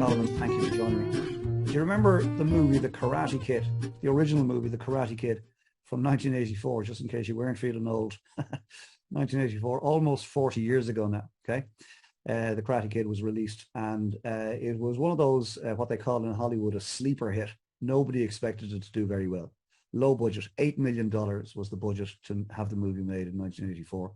Colin, and thank you for joining me. Do you remember the movie The Karate Kid, the original movie The Karate Kid from 1984, just in case you weren't feeling old? 1984, almost 40 years ago now, okay? The Karate Kid was released, and it was one of those, what they call in Hollywood, a sleeper hit. Nobody expected it to do very well. Low budget, $8 million was the budget to have the movie made in 1984.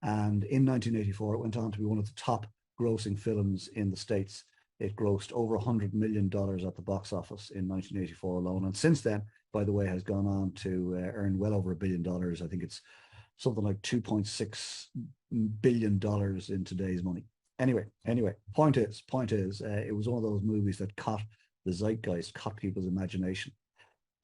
And in 1984, it went on to be one of the top grossing films in the States. It grossed over $100 million at the box office in 1984 alone. And since then, by the way, has gone on to earn well over $1 billion. I think it's something like $2.6 billion in today's money. Anyway, point is, it was one of those movies that caught the zeitgeist, caught people's imagination.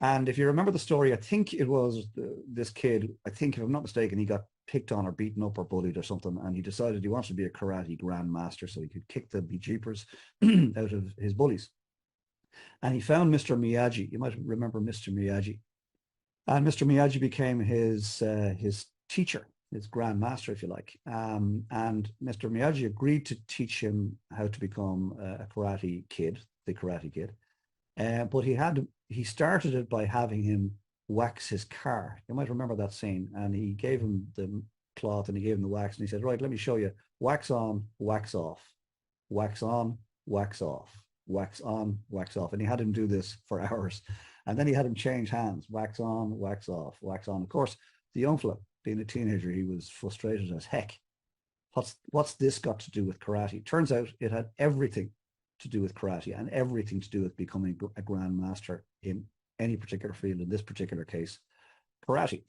And if you remember the story, I think it was this kid, I think if I'm not mistaken, he got picked on or beaten up or bullied or something, and he decided he wanted to be a karate grandmaster so he could kick the bejeepers out of his bullies. And he found Mr. Miyagi. You might remember Mr. Miyagi. And Mr. Miyagi became his teacher, his grandmaster, if you like. And Mr. Miyagi agreed to teach him how to become a karate kid, the Karate Kid. But he started it by having him wax his car. You might remember that scene. And he gave him the cloth and he gave him the wax and he said, right, let me show you. Wax on, wax off. Wax on, wax off. Wax on, wax off. And he had him do this for hours. And then he had him change hands. Wax on, wax off, wax on. Of course, the young fella, being a teenager, he was frustrated as heck. What's this got to do with karate? Turns out it had everything to do with karate and everything to do with becoming a grandmaster in any particular field, in this particular case, karate.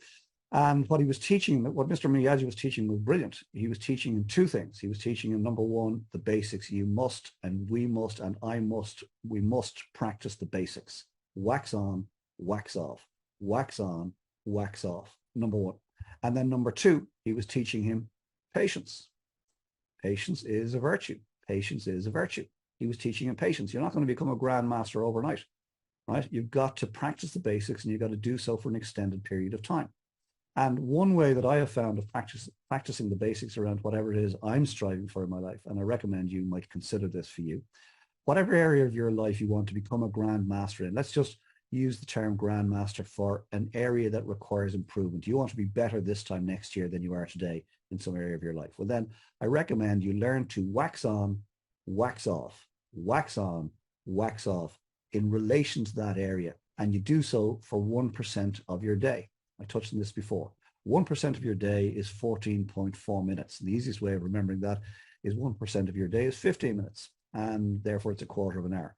And what he was teaching, what Mr. Miyagi was teaching was brilliant. He was teaching him two things. He was teaching him, number one, the basics. You must, and we must, and I must, we must practice the basics. Wax on, wax off, wax on, wax off, number one. And then number two, he was teaching him patience. Patience is a virtue. Patience is a virtue. He was teaching him patience. You're not going to become a grandmaster overnight, right? You've got to practice the basics and you've got to do so for an extended period of time. And one way that I have found of practicing the basics around whatever it is I'm striving for in my life, and I recommend you might consider this for you, whatever area of your life you want to become a grandmaster in, let's just use the term grandmaster for an area that requires improvement. You want to be better this time next year than you are today in some area of your life. Well, then I recommend you learn to wax on, wax off, wax on, wax off in relation to that area. And you do so for 1% of your day. I touched on this before. 1% of your day is 14.4 minutes. The easiest way of remembering that is 1% of your day is 15 minutes. And therefore it's a quarter of an hour.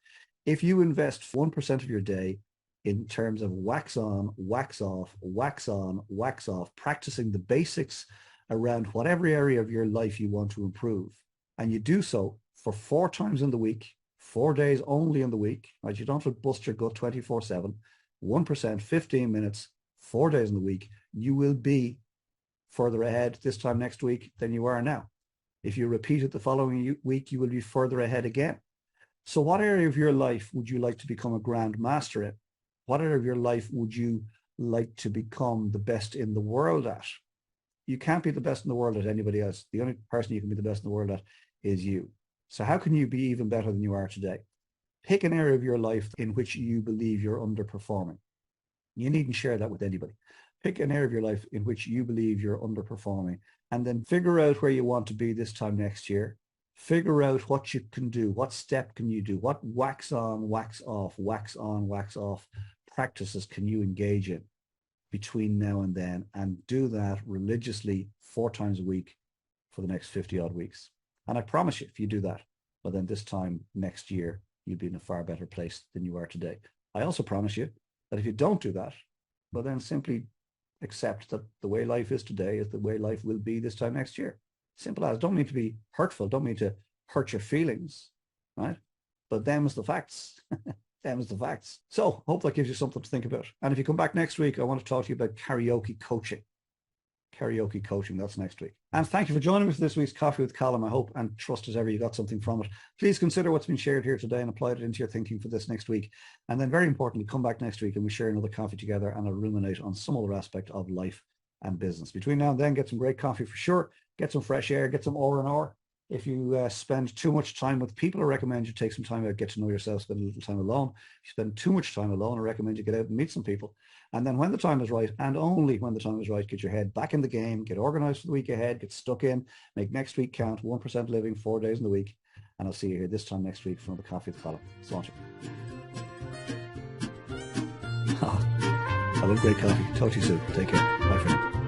If you invest 1% of your day in terms of wax on, wax off, wax on, wax off, practicing the basics around whatever area of your life you want to improve, and you do so for 4 times in the week, 4 days only in the week, right? You don't have to bust your gut 24/7, 1%, 15 minutes, 4 days in the week, you will be further ahead this time next week than you are now. If you repeat it the following week, you will be further ahead again. So what area of your life would you like to become a grand master in? What area of your life would you like to become the best in the world at? You can't be the best in the world at anybody else. The only person you can be the best in the world at is you. So how can you be even better than you are today? Pick an area of your life in which you believe you're underperforming. You needn't share that with anybody. Pick an area of your life in which you believe you're underperforming, and then figure out where you want to be this time next year. Figure out what you can do. What step can you do? What wax on, wax off, wax on, wax off practices can you engage in between now and then, and do that religiously 4 times a week for the next 50 odd weeks. And I promise you, if you do that, well, then this time next year, you'll be in a far better place than you are today. I also promise you that if you don't do that, well, then simply accept that the way life is today is the way life will be this time next year. Simple as. Don't mean to be hurtful. Don't mean to hurt your feelings, right? But them's the facts. Them's the facts. So hope that gives you something to think about. And if you come back next week, I want to talk to you about karaoke coaching. Karaoke coaching, that's next week. And thank you for joining me for this week's Coffee with Colin. I hope and trust as ever you got something from it. Please consider what's been shared here today and apply it into your thinking for this next week. And then very importantly, come back next week and we share another coffee together and I'll ruminate on some other aspect of life and business. Between now and then, get some great coffee for sure. Get some fresh air, get some R&R. If you spend too much time with people, I recommend you take some time out, get to know yourself, spend a little time alone. If you spend too much time alone, I recommend you get out and meet some people. And then when the time is right, and only when the time is right, get your head back in the game, get organized for the week ahead, get stuck in, make next week count, 1% living, 4 days in the week. And I'll see you here this time next week for the Coffee with the Column. Saunter. I love great coffee. Talk to you soon. Take care. Bye for now.